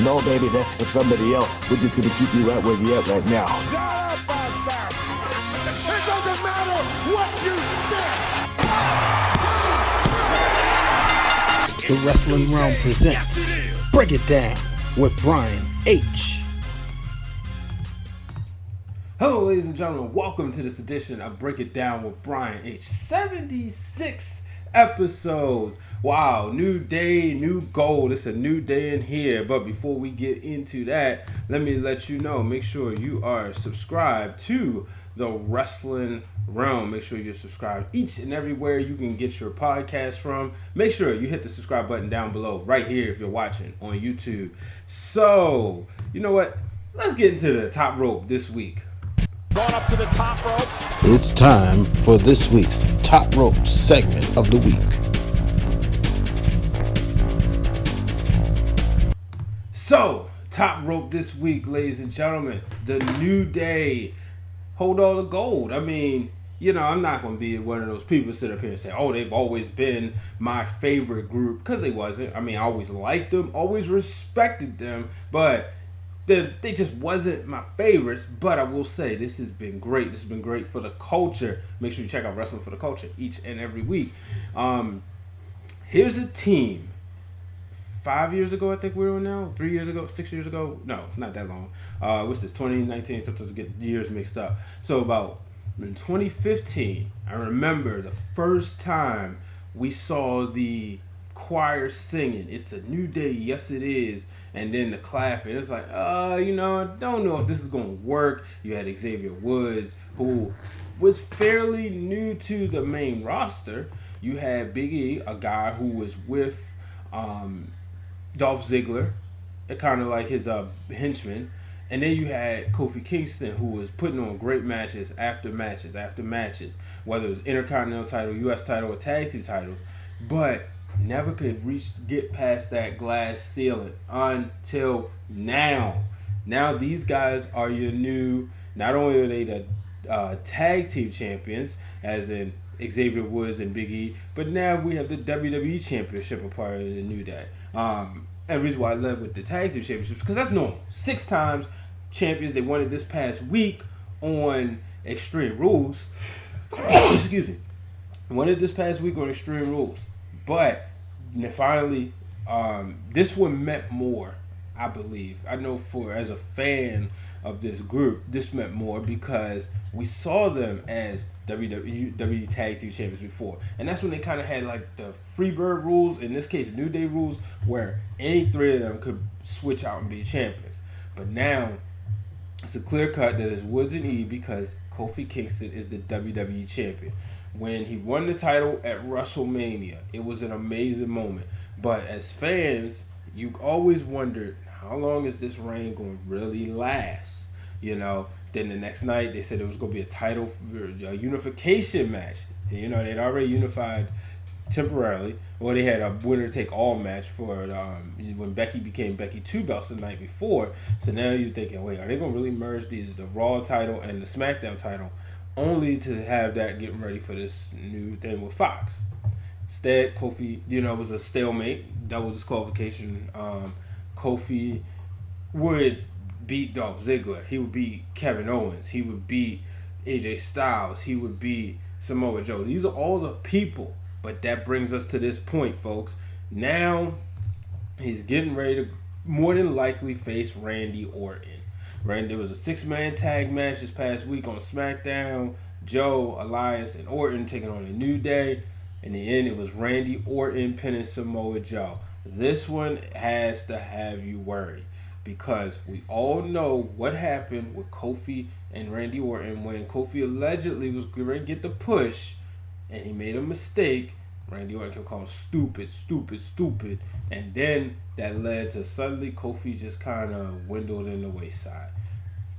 No, baby, that's for somebody else. We're just gonna keep you right where you're at right now. It doesn't matter what you think. The Wrestling Realm presents Break It Down with Brian H. Hello, ladies and gentlemen. Welcome to this edition of Break It Down with Brian H. 76 episodes. Wow, new day, new goal. It's a new day in here. But before we get into that, let me let you know, make sure you are subscribed to the Wrestling Realm. Make sure you're subscribed each and everywhere you can get your podcast from. Make sure you hit the subscribe button down below, right here if you're watching on YouTube. So, you know what? Let's get into the top rope this week. Going up to the top rope. It's time for this week's Top Rope segment of the week. So, top rope this week, ladies and gentlemen, the New Day hold all the gold. I mean, you know, I'm not going to be one of those people sit up here and say, oh, they've always been my favorite group, because they wasn't. I mean, I always liked them, always respected them, but they just wasn't my favorites. But I will say, this has been great. This has been great for the culture. Make sure you check out Wrestling for the Culture each and every week. Here's a team. 5 years ago, I think we were on now. 3 years ago, 6 years ago. No, it's not that long. What's this? 2019. Sometimes I get years mixed up. So about in 2015, I remember the first time we saw the choir singing, "It's a new day, yes it is," and then the clapping. It's like, you know, I don't know if this is going to work. You had Xavier Woods, who was fairly new to the main roster. You had Big E, a guy who was with Dolph Ziggler, kind of like his henchman. And then you had Kofi Kingston, who was putting on great matches after matches after matches, whether it was Intercontinental title, U.S. title, or Tag Team titles, but never could get past that glass ceiling until now. Now these guys are your new, not only are they the Tag Team champions, as in Xavier Woods and Big E, but now we have the WWE Championship a part of the New Day. And the reason why I led with the Tag Team Championships, because that's normal. 6 times champions. They won it this past week on Extreme Rules. Excuse me. Won it this past week on Extreme Rules. But finally, this one meant more, I believe. I know as a fan of this group, this meant more because we saw them as WWE Tag Team Champions before. And that's when they kind of had like the Freebird rules, in this case New Day rules, where any 3 of them could switch out and be champions. But now, it's a clear cut that it's Woods and E, because Kofi Kingston is the WWE Champion. When he won the title at WrestleMania, it was an amazing moment. But as fans, you always wondered, how long is this reign going to really last? You know, then the next night they said it was going to be a unification match. And, you know, they'd already unified temporarily, or they had a winner-take-all match for when Becky became Becky 2 belts the night before. So now you're thinking, wait, are they going to really merge the Raw title and the Smackdown title, only to have that getting ready for this new thing with Fox? Instead, Kofi, you know, it was a stalemate, double disqualification. Kofi would beat Dolph Ziggler. He would beat Kevin Owens. He would beat AJ Styles. He would beat Samoa Joe. These are all the people. But that brings us to this point, folks. Now, he's getting ready to more than likely face Randy Orton. There was a 6-man tag match this past week on SmackDown. Joe, Elias, and Orton taking on a New Day. In the end, it was Randy Orton pinning Samoa Joe. This one has to have you worried, because we all know what happened with Kofi and Randy Orton when Kofi allegedly was going to get the push and he made a mistake. Randy Orton kept calling stupid, and then that led to suddenly Kofi just kind of dwindled in the wayside.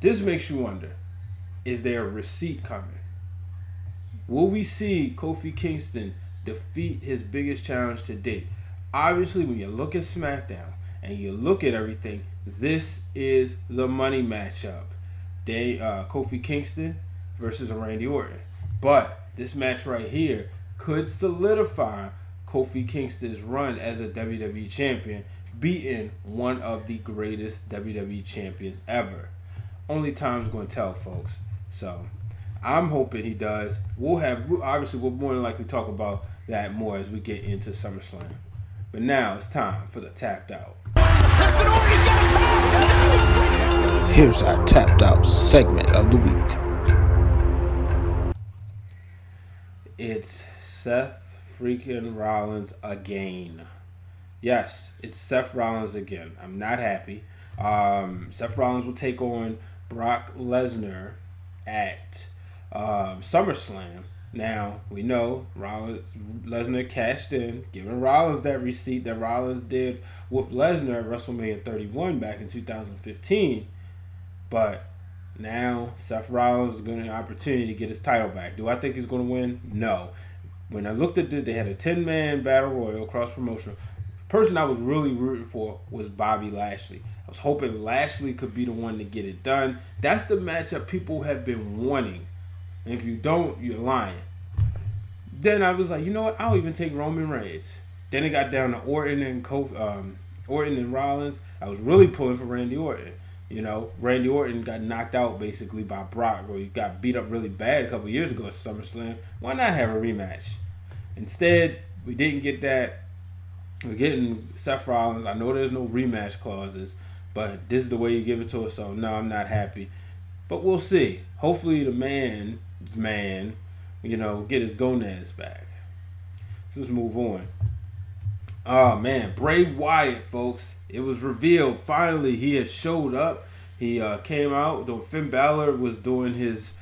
This makes you wonder, is there a receipt coming? Will we see Kofi Kingston defeat his biggest challenge to date? Obviously, when you look at SmackDown and you look at everything, this is the money matchup. Kofi Kingston versus Randy Orton. But this match right here could solidify Kofi Kingston's run as a WWE champion, beating one of the greatest WWE champions ever. Only time's going to tell, folks. So I'm hoping he does. We'll more than likely talk about that more as we get into SummerSlam. But now it's time for the Tapped Out. Here's our Tapped Out segment of the week. It's Seth freaking Rollins again. Yes, it's Seth Rollins again. I'm not happy. Seth Rollins will take on Brock Lesnar at SummerSlam. Now, we know Lesnar cashed in, giving Rollins that receipt that Rollins did with Lesnar at WrestleMania 31 back in 2015. But now Seth Rollins is going to have an opportunity to get his title back. Do I think he's going to win? No. When I looked at it, they had a 10-man battle royal cross promotional. The person I was really rooting for was Bobby Lashley. I was hoping Lashley could be the one to get it done. That's the matchup people have been wanting. And if you don't, you're lying. Then I was like, you know what? I'll even take Roman Reigns. Then it got down to Orton and Rollins. I was really pulling for Randy Orton. You know, Randy Orton got knocked out basically by Brock, or he got beat up really bad a couple years ago at SummerSlam. Why not have a rematch? Instead, we didn't get that. We're getting Seth Rollins. I know there's no rematch clauses, but this is the way you give it to us, so no, I'm not happy. But we'll see. Hopefully the man's man, get his gonads back. So let's move on. Oh, man. Bray Wyatt, folks. It was revealed. Finally, he has showed up. He came out. Finn Balor was doing his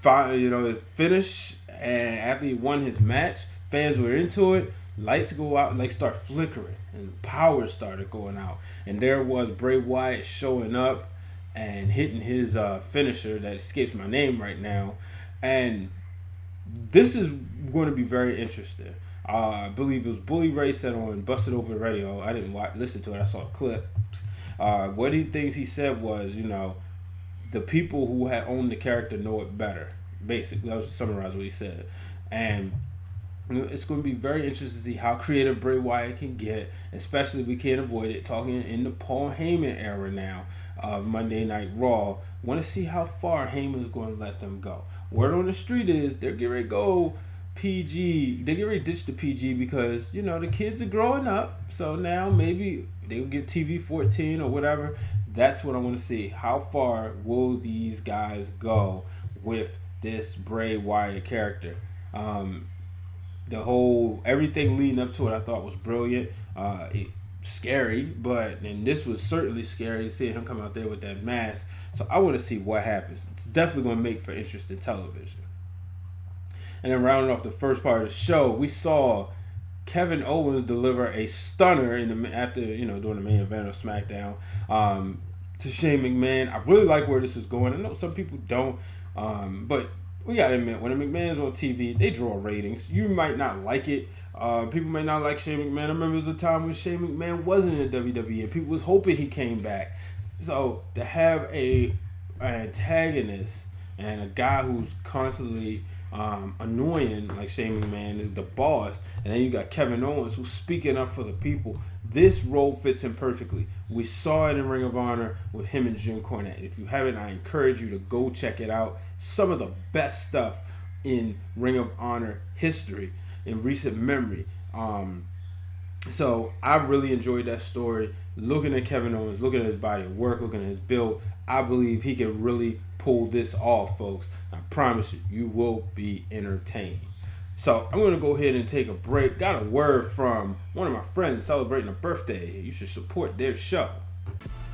finish. And after he won his match, fans were into it. Lights go out and start flickering. And power started going out. And there was Bray Wyatt showing up and hitting his finisher that escapes my name right now. And this is going to be very interesting. I believe it was Bully Ray said on Busted Open Radio. I didn't listen to it. I saw a clip. What he said was, the people who had owned the character know it better. Basically, that was to summarize what he said. And it's going to be very interesting to see how creative Bray Wyatt can get, especially if we can't avoid it, talking in the Paul Heyman era now of Monday Night Raw. Want to see how far Heyman's going to let them go. Word on the street is they're getting ready to go PG. They get ready to ditch the PG because, the kids are growing up. So now maybe they'll get TV 14 or whatever. That's what I want to see. How far will these guys go with this Bray Wyatt character? Everything leading up to it I thought was brilliant. Scary, and this was certainly scary seeing him come out there with that mask. So I want to see what happens. It's definitely going to make for interesting television. And then rounding off the first part of the show, we saw Kevin Owens deliver a stunner during the main event of SmackDown to Shane McMahon. I really like where this is going. I know some people don't, but we gotta admit, when the McMahon's on TV, they draw ratings. You might not like it. People may not like Shane McMahon. I remember there was a time when Shane McMahon wasn't in the WWE and people was hoping he came back. So to have an antagonist and a guy who's constantly annoying like Shane McMahon is the boss, and then you got Kevin Owens who's speaking up for the people. This role fits him perfectly. We saw it in Ring of Honor with him and Jim Cornette. If you haven't, I encourage you to go check it out. Some of the best stuff in Ring of Honor history in recent memory. So I really enjoyed that story. Looking at Kevin Owens, looking at his body of work, looking at his build, I believe he can really pull this off, folks. I promise you, you will be entertained. So I'm going to go ahead and take a break. Got a word from one of my friends celebrating a birthday. You should support their show.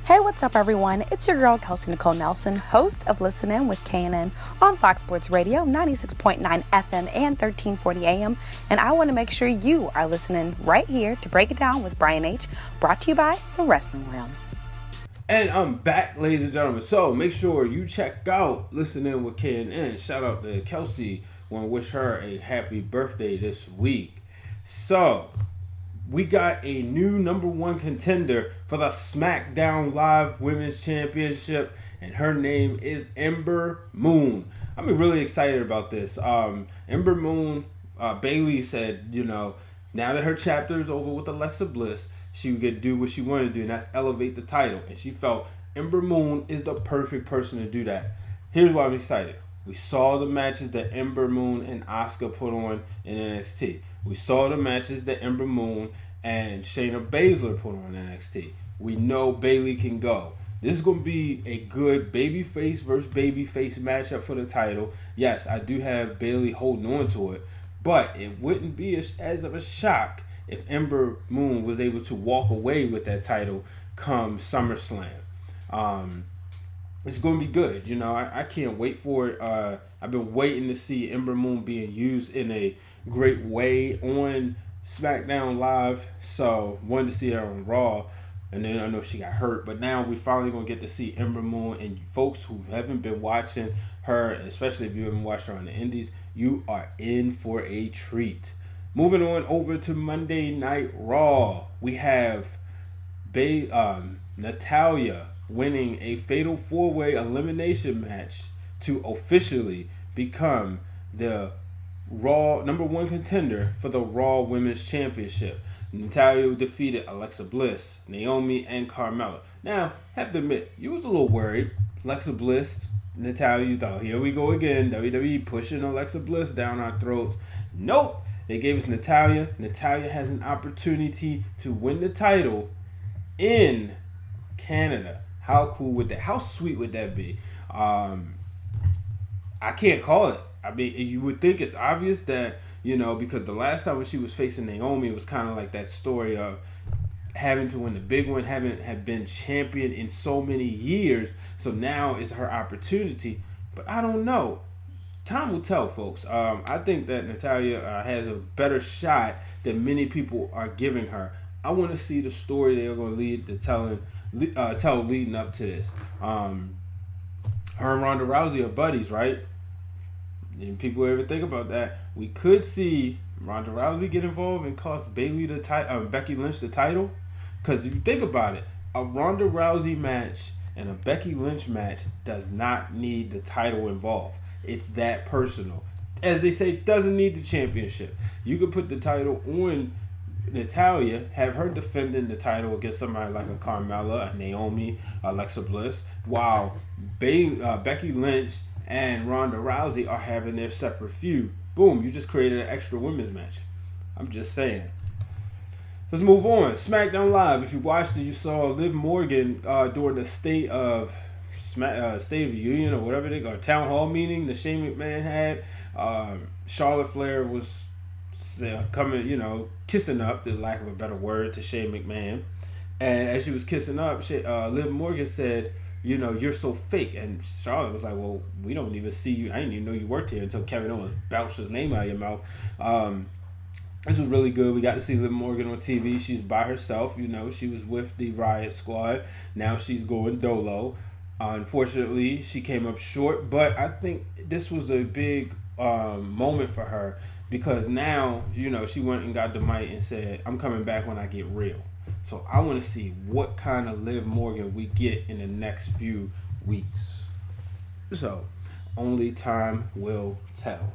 Hey, what's up, everyone? It's your girl, Kelsey Nicole Nelson, host of Listen In with KNN on Fox Sports Radio, 96.9 FM and 1340 AM. And I want to make sure you are listening right here to Break It Down with Brian H., brought to you by the Wrestling Wrealm. And I'm back, ladies and gentlemen. So make sure you check out Listen In with KNN. Shout out to Kelsey. Want to wish her a happy birthday this week. So we got a new number one contender for the Smackdown Live Women's Championship, and her name is Ember Moon. I'm really excited about this. Ember Moon, Bayley said, Now that her chapter is over with Alexa Bliss, she would get to do what she wanted to do, and that's elevate the title. And she felt Ember Moon is the perfect person to do that. Here's why I'm excited. We saw the matches that Ember Moon and Asuka put on in NXT. We saw the matches that Ember Moon and Shayna Baszler put on NXT. We know Bayley can go. This is going to be a good babyface versus babyface matchup for the title. Yes, I do have Bayley holding on to it, but it wouldn't be as of a shock if Ember Moon was able to walk away with that title come SummerSlam. It's going to be good. You know, I can't wait for it. I've been waiting to see Ember Moon being used in a great way on SmackDown Live. So, wanted to see her on Raw. And then I know she got hurt. But now we finally going to get to see Ember Moon. And folks who haven't been watching her, especially if you haven't watched her on the Indies, you are in for a treat. Moving on over to Monday Night Raw. We have Natalya winning a fatal 4-way elimination match to officially become the Raw #1 contender for the Raw Women's Championship. Natalya defeated Alexa Bliss, Naomi, and Carmella. Now, have to admit, you was a little worried. Alexa Bliss, Natalya, you thought, here we go again. WWE pushing Alexa Bliss down our throats. Nope. They gave us Natalya. Natalya has an opportunity to win the title in Canada. How cool would that? How sweet would that be? I can't call it. I mean, you would think it's obvious that, you know, because the last time when she was facing Naomi, it was kind of like that story of having to win the big one, have been champion in so many years. So now it's her opportunity. But I don't know. Time will tell, folks. I think that Natalya has a better shot than many people are giving her. I want to see the story they're going to lead to tell leading up to this. Her and Ronda Rousey are buddies, right? And people ever think about that? We could see Ronda Rousey get involved and cost Becky Lynch the title. Because if you think about it, a Ronda Rousey match and a Becky Lynch match does not need the title involved. It's that personal. As they say, doesn't need the championship. You could put the title on Natalya, have her defending the title against somebody like a Carmella, a Naomi, Alexa Bliss, while Becky Lynch and Ronda Rousey are having their separate feud. Boom, you just created an extra women's match. I'm just saying. Let's move on. SmackDown Live. If you watched it, you saw Liv Morgan during the State of Union or whatever they got, town hall meeting that Shane McMahon had. Charlotte Flair was coming, you know, kissing up, the lack of a better word, to Shane McMahon. And as she was kissing up, Liv Morgan said, you know, you're so fake. And Charlotte was like, well, we don't even see you. I didn't even know you worked here until Kevin Owens belched his name out of your mouth. This was really good. We got to see Liv Morgan on TV. She's by herself. You know, she was with the Riot Squad. Now she's going dolo. Unfortunately, she came up short. But I think this was a big moment for her because now, you know, she went and got the mic and said, I'm coming back when I get real. So I want to see what kind of Liv Morgan we get in the next few weeks. So only time will tell.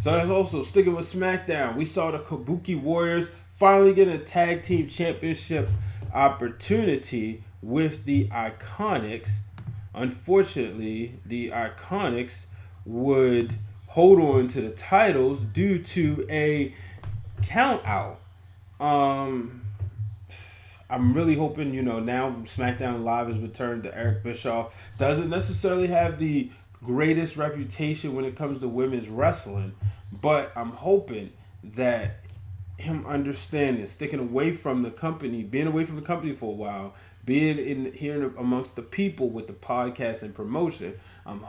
So that's also sticking with SmackDown. We saw the Kabuki Warriors finally get a tag team championship opportunity with the Iconics. Unfortunately, the Iconics would hold on to the titles due to a count out. I'm really hoping, you know, now SmackDown Live has returned to Eric Bischoff. Doesn't necessarily have the greatest reputation when it comes to women's wrestling, but I'm hoping that him understanding, sticking away from the company, being away from the company for a while, being here amongst the people with the podcast and promotion, I'm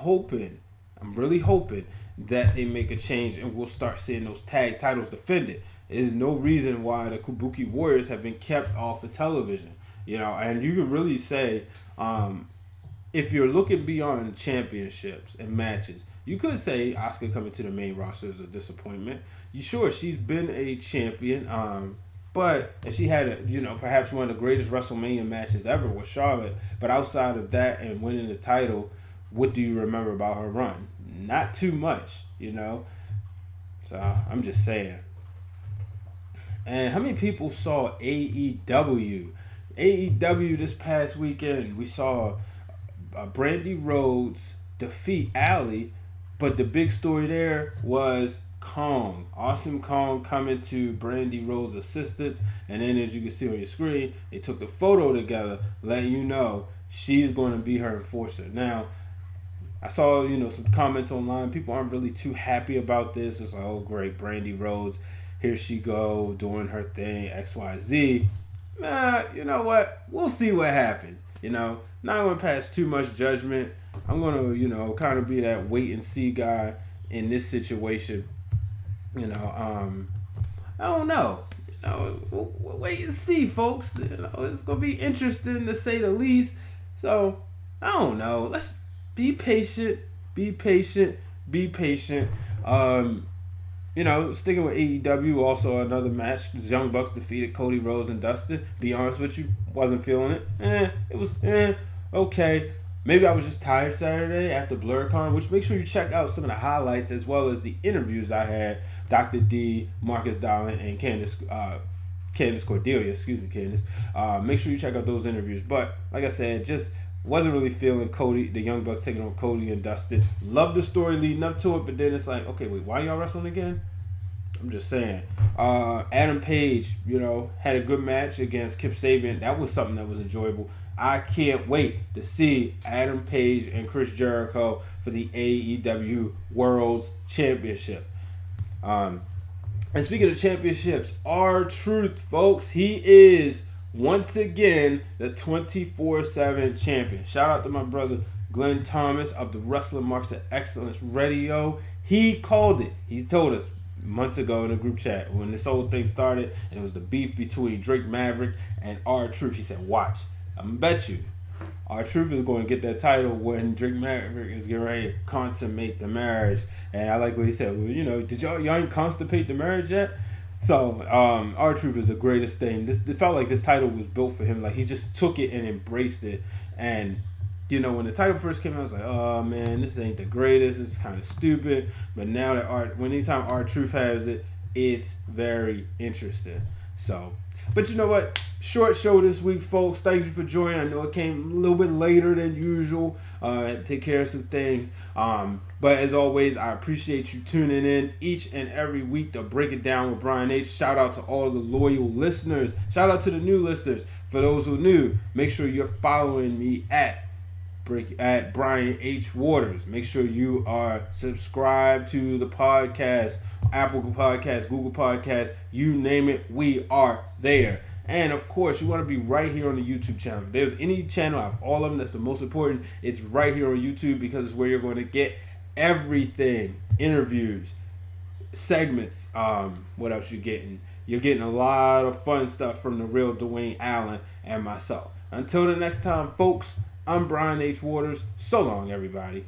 really hoping that they make a change and we'll start seeing those tag titles defended. There's no reason why the Kabuki Warriors have been kept off of television, you know, and you could really say, if you're looking beyond championships and matches, you could say Asuka coming to the main roster is a disappointment. Sure, she's been a champion, but she had perhaps one of the greatest WrestleMania matches ever with Charlotte. But outside of that and winning the title, what do you remember about her run? Not too much, you know. So I'm just saying. And how many people saw AEW? AEW this past weekend, we saw Brandy Rhodes defeat Allie, but the big story there was Kong. Awesome Kong coming to Brandy Rhodes' assistance, and then as you can see on your screen, they took the photo together, letting you know she's going to be her enforcer. Now, I saw, some comments online. People aren't really too happy about this. It's like, oh, great, Brandy Rhodes, here she go, doing her thing, XYZ. Nah, you know what? We'll see what happens. Not going to pass too much judgment. I'm going to, kind of be that wait and see guy in this situation. I don't know. We'll wait and see, folks. It's going to be interesting to say the least. So, I don't know. Let's be patient. Be patient. Be patient. Sticking with AEW, also another match. The Young Bucks defeated Cody Rhodes and Dustin. Be honest with you, wasn't feeling it. It was okay. Maybe I was just tired Saturday after BlurCon, which make sure you check out some of the highlights as well as the interviews I had. Dr. D, Marcus Darling, and Candice Cordelia. Excuse me, Candice. Make sure you check out those interviews. But like I said, just wasn't really feeling Cody, the Young Bucks taking on Cody and Dustin. Loved the story leading up to it, but then it's like, okay, wait, why y'all wrestling again? I'm just saying. Adam Page, had a good match against Kip Sabian. That was something that was enjoyable. I can't wait to see Adam Page and Chris Jericho for the AEW World's Championship. And speaking of championships, R-Truth, folks, he is once again the 24/7 champion. Shout out to my brother Glenn Thomas of the Wrestling Marks of Excellence Radio. He called it. He told us months ago in a group chat when this whole thing started and it was the beef between Drake Maverick and R-Truth. He said, watch, I'm gonna bet you R-Truth is going to get that title when Drake Maverick is getting ready to consummate the marriage. And I like what he said. Well, did y'all ain't consummate the marriage yet? So R-Truth is the greatest thing. It felt like this title was built for him. Like he just took it and embraced it. And when the title first came out, I was like, oh man, this ain't the greatest. It's kind of stupid. But now that anytime R-Truth has it, it's very interesting. So, but you know what? Short show this week, folks. Thank you for joining. I know it came a little bit later than usual. I had to take care of some things. But as always, I appreciate you tuning in each and every week to Break It Down with Brian H. Shout out to all the loyal listeners. Shout out to the new listeners. For those who are new, make sure you're following me at Brian H. Waters. Make sure you are subscribed to the podcast, Apple Podcasts, Google Podcasts, you name it, we are there. And of course, you want to be right here on the YouTube channel. If there's any channel out of all of them that's the most important, it's right here on YouTube because it's where you're going to get everything. Interviews, segments, what else you getting? You're getting a lot of fun stuff from the real Dwayne Allen and myself. Until the next time, folks, I'm Brian H. Waters. So long, everybody.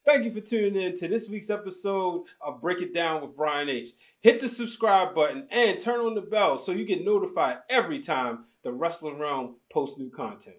Thank you for tuning in to this week's episode of Break It Down with Brian H. Hit the subscribe button and turn on the bell so you get notified every time the Wrestling Realm posts new content.